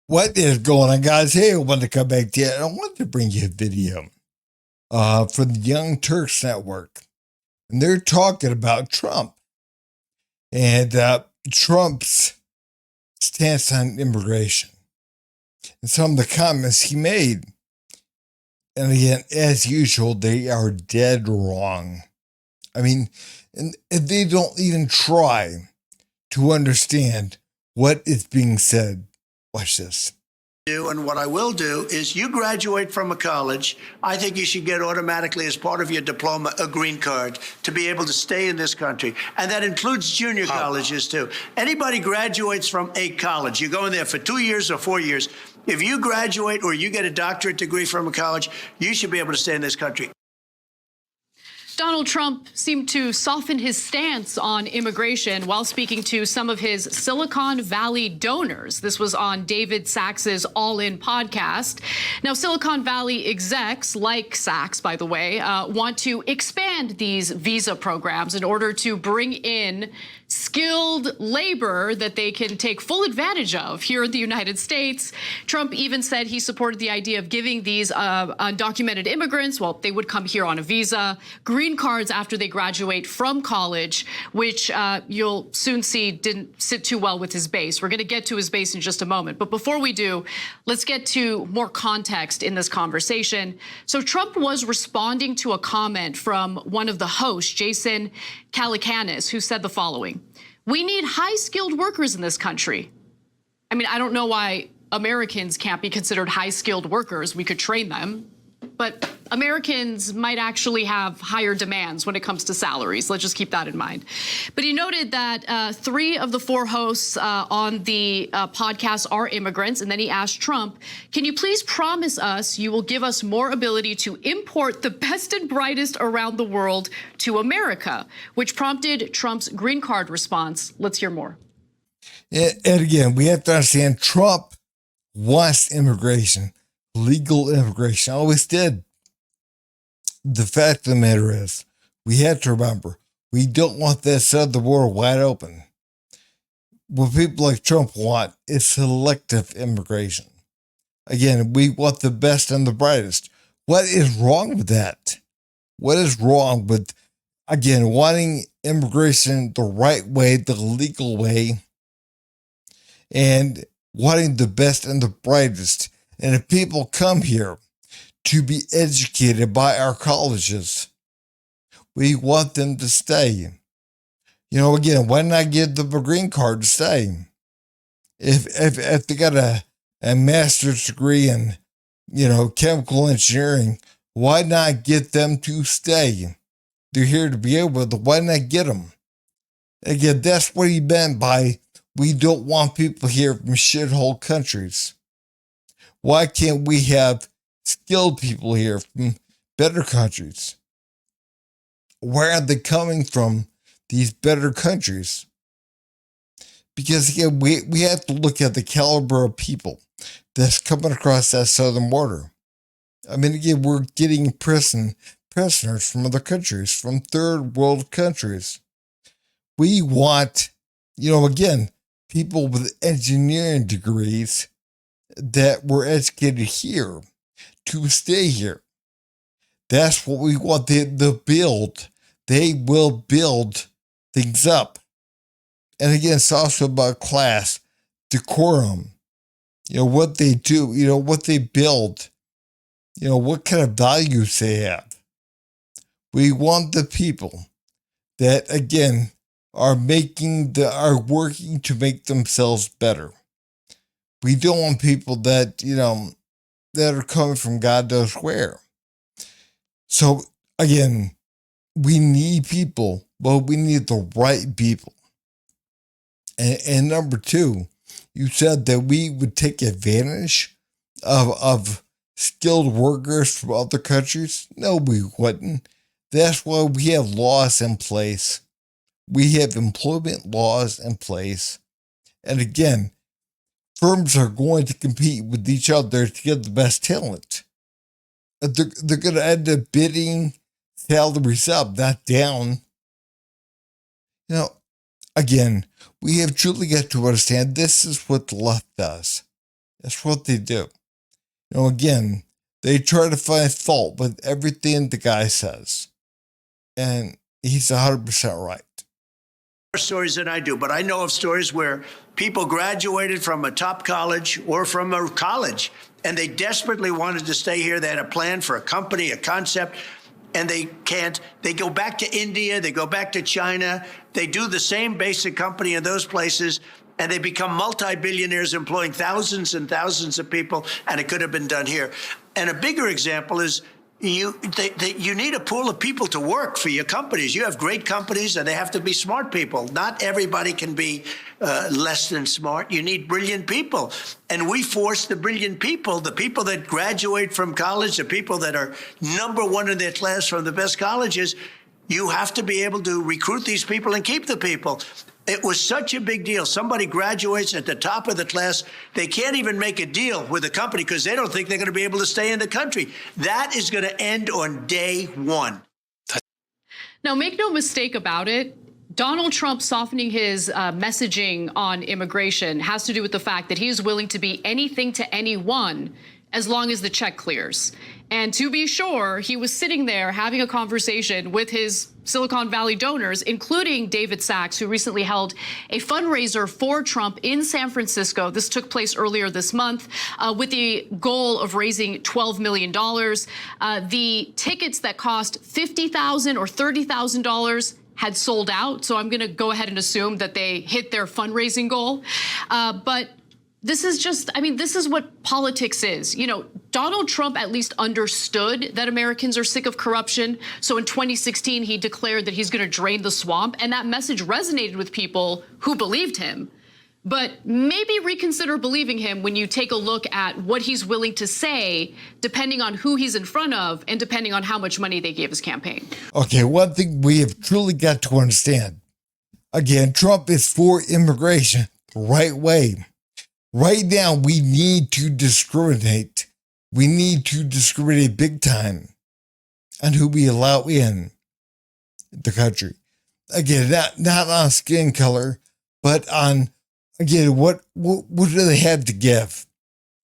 What is going on, guys? Hey, I wanted to come back to you. I wanted to bring you a video from the Young Turks Network. And they're talking about Trump and Trump's stance on immigration and some of the comments he made. And again, as usual, they are dead wrong. I mean, and they don't even try to understand what is being said. Watch this. And what I will do is you graduate from a college, I think you should get automatically as part of your diploma a green card to be able to stay in this country. And that includes junior colleges too. Anybody graduates from a college, you go in there for 2 years or 4 years. If you graduate or you get a doctorate degree from a college, you should be able to stay in this country. Donald Trump seemed to soften his stance on immigration while speaking to some of his Silicon Valley donors. This was on David Sacks's All In podcast. Now, Silicon Valley execs, like Sacks, by the way, want to expand these visa programs in order to bring in skilled labor that they can take full advantage of here in the United States. Trump even said he supported the idea of giving these undocumented immigrants, well, they would come here on a visa, green cards after they graduate from college, which you'll soon see didn't sit too well with his base. We're going to get to his base in just a moment. But before we do, let's get to more context in this conversation. So Trump was responding to a comment from one of the hosts, Jason Calacanis, who said the following: "We need high-skilled workers in this country." I mean, I don't know why Americans can't be considered high-skilled workers. We could train them. But Americans might actually have higher demands when it comes to salaries. Let's just keep that in mind. But he noted that 3 of the 4 hosts on the podcast are immigrants. And then he asked Trump, "Can you please promise us you will give us more ability to import the best and brightest around the world to America?" which prompted Trump's green card response. Let's hear more. And again, we have to understand Trump wants immigration, legal immigration, always did. The fact of the matter is, we have to remember, we don't want that side of the world wide open. What people like Trump want is selective immigration. Again, we want the best and the brightest. What is wrong with that? What is wrong with, again, wanting immigration the right way, the legal way, and wanting the best and the brightest? And if people come here to be educated by our colleges, we want them to stay. Again, why not give them a green card to stay? If they got a master's degree in, chemical engineering, why not get them to stay? They're here to be able to, why not get them? Again, that's what he meant by, we don't want people here from shithole countries. Why can't we have skilled people here from better countries? Where are they coming from, these better countries? Because again, we have to look at the caliber of people that's coming across that southern border. I mean, again, we're getting prisoners from other countries, from third world countries. We want, again, people with engineering degrees that were educated here to stay here. That's what we want. They build. They will build things up. And again, it's also about class, decorum. What they do, what they build, what kind of values they have. We want the people that, again, are working to make themselves better. We don't want people that, that are coming from God knows where. So again, we need people, but we need the right people. And number 2, you said that we would take advantage of skilled workers from other countries. No, we wouldn't. That's why we have laws in place. We have employment laws in place. And again, firms are going to compete with each other to get the best talent. They're going to end up bidding salaries up, not down. Again, we have truly got to understand this is what the left does. That's what they do. Again, they try to find fault with everything the guy says. And he's 100% right. More stories than I do, but I know of stories where people graduated from a top college or from a college, and they desperately wanted to stay here. They had a plan for a company, a concept, and they can't. They go back to India, they go back to China, they do the same basic company in those places, and they become multi-billionaires employing thousands and thousands of people, and it could have been done here. And a bigger example is you need a pool of people to work for your companies. You have great companies, and they have to be smart people. Not everybody can be less than smart. You need brilliant people. And we force the brilliant people, the people that graduate from college, the people that are number one in their class from the best colleges, you have to be able to recruit these people and keep the people. It was such a big deal. Somebody graduates at the top of the class. They can't even make a deal with the company because they don't think they're going to be able to stay in the country. That is going to end on day one. Now, make no mistake about it. Donald Trump softening his messaging on immigration has to do with the fact that he is willing to be anything to anyone as long as the check clears. And to be sure, he was sitting there having a conversation with his Silicon Valley donors, including David Sachs, who recently held a fundraiser for Trump in San Francisco. This took place earlier this month with the goal of raising $12 million. The tickets that cost $50,000 or $30,000 had sold out. So I'm going to go ahead and assume that they hit their fundraising goal. But this is just, I mean, this is what politics is. Donald Trump at least understood that Americans are sick of corruption. So in 2016, he declared that he's going to drain the swamp. And that message resonated with people who believed him. But maybe reconsider believing him when you take a look at what he's willing to say, depending on who he's in front of and depending on how much money they gave his campaign. Okay, one thing we have truly got to understand. Again, Trump is for immigration the right way. Right now, we need to discriminate. We need to discriminate big time on who we allow in the country. Again, not on skin color, but on, again, what do they have to give?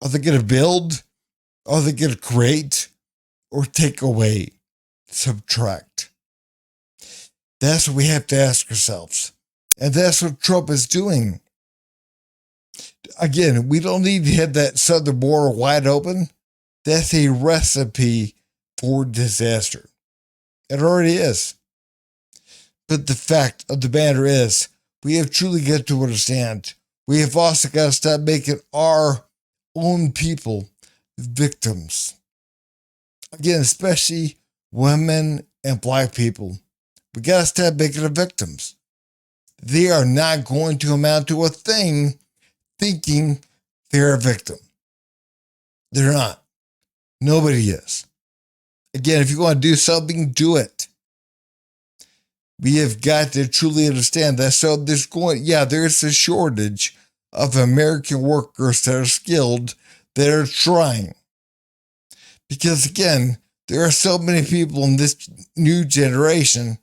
Are they going to build? Are they going to create? Or take away? Subtract? That's what we have to ask ourselves. And that's what Trump is doing. Again, we don't need to have that southern border wide open. That's a recipe for disaster. It already is. But the fact of the matter is, we have truly got to understand, we have also got to stop making our own people victims. Again, especially women and black people. We got to stop making them victims. They are not going to amount to a thing thinking they're a victim. They're not. Nobody is. Again, if you want to do something, do it. We have got to truly understand that. So there's a shortage of American workers that are skilled, that are trying. Because again, there are so many people in this new generation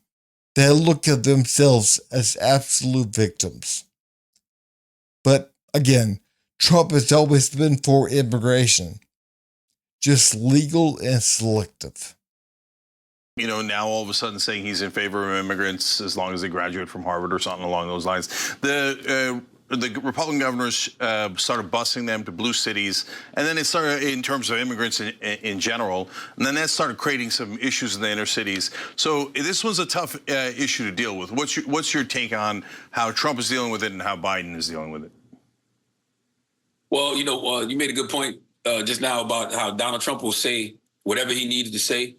that look at themselves as absolute victims. But again, Trump has always been for immigration, just legal and selective. Now all of a sudden saying he's in favor of immigrants as long as they graduate from Harvard or something along those lines. The Republican governors started busing them to blue cities, and then it started in terms of immigrants in general, and then that started creating some issues in the inner cities. So this was a tough issue to deal with. What's your take on how Trump is dealing with it and how Biden is dealing with it? Well, you made a good point just now about how Donald Trump will say whatever he needed to say,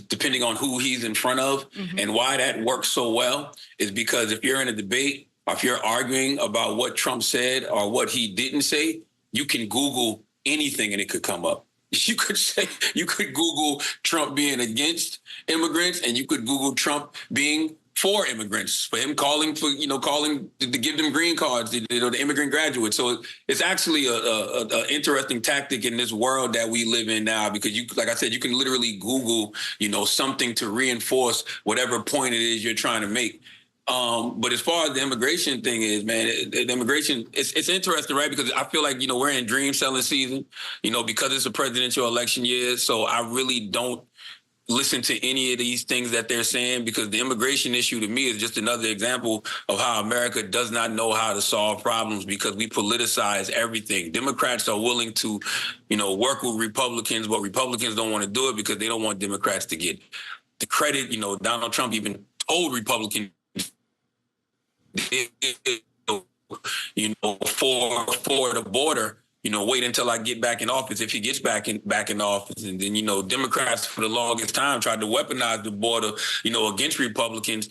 depending on who he's in front of. Mm-hmm. And why that works so well is because if you're in a debate, or if you're arguing about what Trump said or what he didn't say, you can Google anything and it could come up. You could Google Trump being against immigrants, and you could Google Trump being for immigrants, for him calling to give them green cards, the immigrant graduates. So it's actually a interesting tactic in this world that we live in now, because like I said, you can literally Google, something to reinforce whatever point it is you're trying to make. But as far as the immigration thing is, man, the immigration, it's interesting, right? Because I feel like, we're in dream selling season, because it's a presidential election year. So I really don't listen to any of these things that they're saying, because the immigration issue to me is just another example of how America does not know how to solve problems, because we politicize everything. Democrats are willing to, work with Republicans, but Republicans don't want to do it because they don't want Democrats to get the credit. Donald Trump even told Republicans, for the border, wait until I get back in office, if he gets back in office. And then, Democrats for the longest time tried to weaponize the border, against Republicans.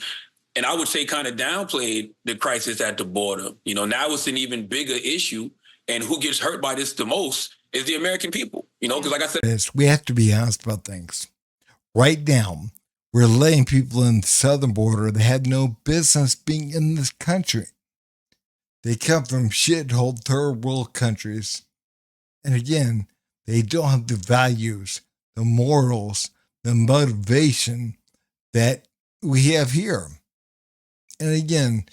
And I would say kind of downplayed the crisis at the border. Now it's an even bigger issue. And who gets hurt by this the most is the American people, because like I said, we have to be honest about things. Right now, we're letting people in the southern border that have no business being in this country. They come from shithole third world countries. And again, they don't have the values, the morals, the motivation that we have here. And again,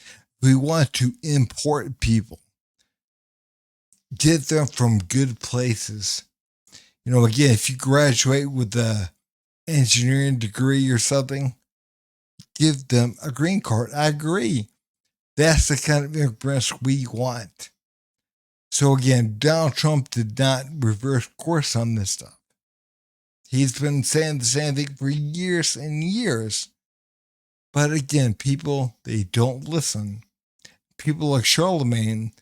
we want to import people, get them from good places. Again, if you graduate with a engineering degree or something, give them a green card. I agree. That's the kind of immigrants we want. So again, Donald Trump did not reverse course on this stuff. He's been saying the same thing for years and years. But again, people, they don't listen. People like Charlemagne,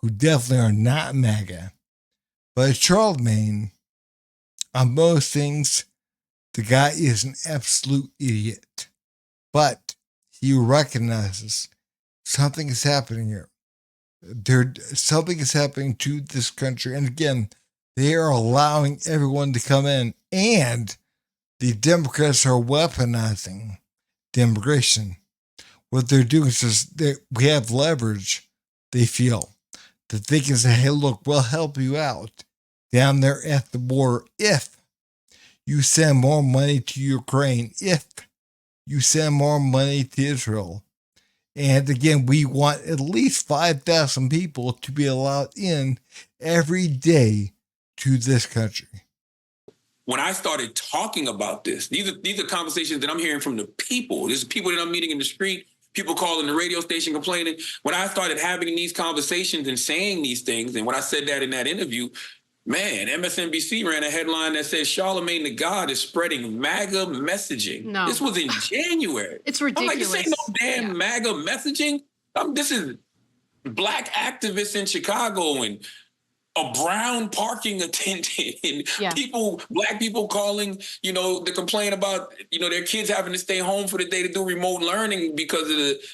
who definitely are not MAGA. But Charlemagne, on most things, the guy is an absolute idiot. But he recognizes something is happening here. Something is happening to this country. And again, they are allowing everyone to come in. And the Democrats are weaponizing the immigration. What they're doing is just we have leverage, they feel, that they can say, hey, look, we'll help you out down there at the border if you send more money to Ukraine, if you send more money to Israel. And again, we want at least 5,000 people to be allowed in every day to this country. When I started talking about this, these are conversations that I'm hearing from the people. This is people that I'm meeting in the street, people calling the radio station complaining. When I started having these conversations and saying these things, and when I said that in that interview, man, MSNBC ran a headline that says Charlemagne the God is spreading MAGA messaging. No. This was in January. It's ridiculous. I'm like, this ain't no damn MAGA messaging. This is black activists in Chicago and a brown parking attendant and black people calling, to complain about, their kids having to stay home for the day to do remote learning because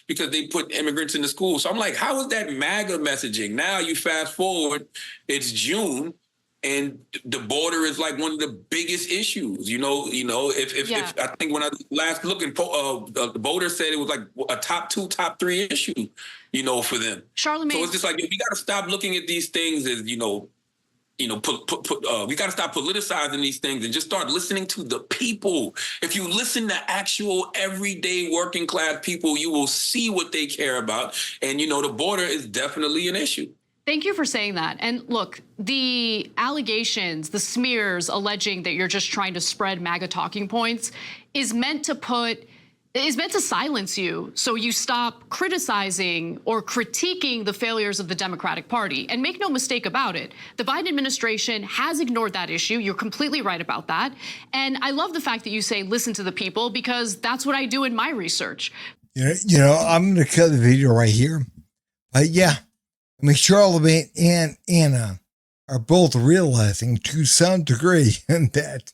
they put immigrants in the school. So I'm like, how is that MAGA messaging? Now you fast forward, it's June, and the border is like one of the biggest issues. If I think when I last looked, the voter said it was like a top 2, top 3 issue, for them. Charlemagne. So it's just like, we got to stop looking at these things as, we got to stop politicizing these things and just start listening to the people. If you listen to actual everyday working class people, you will see what they care about. And, the border is definitely an issue. Thank you for saying that. And look, the allegations, the smears alleging that you're just trying to spread MAGA talking points is meant to silence you so you stop criticizing or critiquing the failures of the Democratic Party. And make no mistake about it, the Biden administration has ignored that issue. You're completely right about that. And I love the fact that you say, listen to the people, because that's what I do in my research. I'm going to cut the video right here. But yeah, Charlemagne and Anna are both realizing to some degree that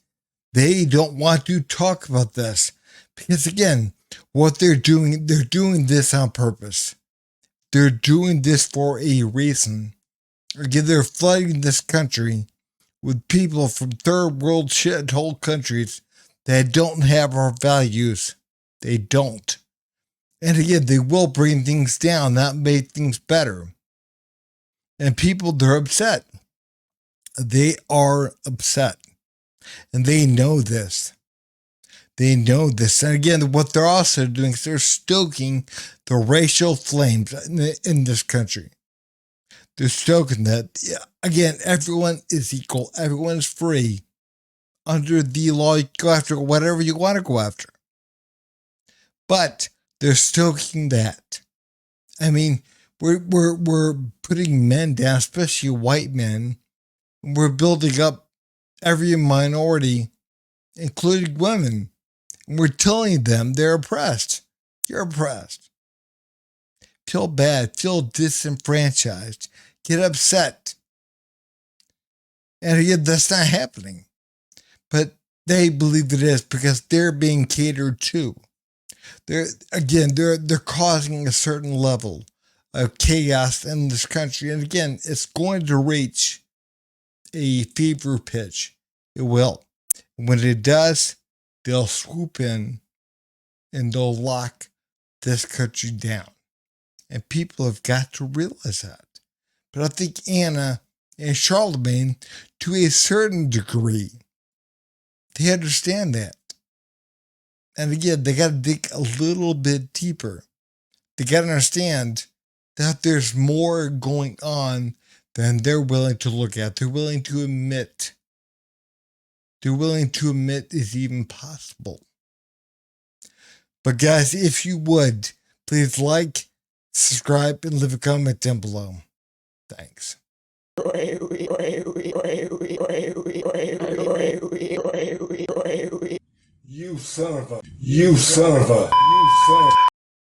they don't want to talk about this. Because again, what they're doing this on purpose. They're doing this for a reason. Again, they're flooding this country with people from third world shithole countries that don't have our values. They don't. And again, they will bring things down, not make things better. And people, they're upset. They are upset. And they know this. They know this. And again, what they're also doing is they're stoking the racial flames in this country. They're stoking that. Again, everyone is equal. Everyone is free. Under the law, you go after whatever you want to go after. But they're stoking that. I mean, we're putting men down, especially white men. We're building up every minority, including women. And we're telling them they're oppressed. You're oppressed. Feel bad. Feel disenfranchised. Get upset. And again, that's not happening. But they believe it is because they're being catered to. They're causing a certain level of chaos in this country. And again, it's going to reach a fever pitch. It will. When it does, they'll swoop in and they'll lock this country down. And people have got to realize that. But I think Anna and Charlemagne, to a certain degree, they understand that. And again, they got to dig a little bit deeper. They got to understand that there's more going on than they're willing to look at. They're willing to admit. They're willing to admit is even possible. But guys, if you would, please like, subscribe, and leave a comment down below. Thanks. You son of a.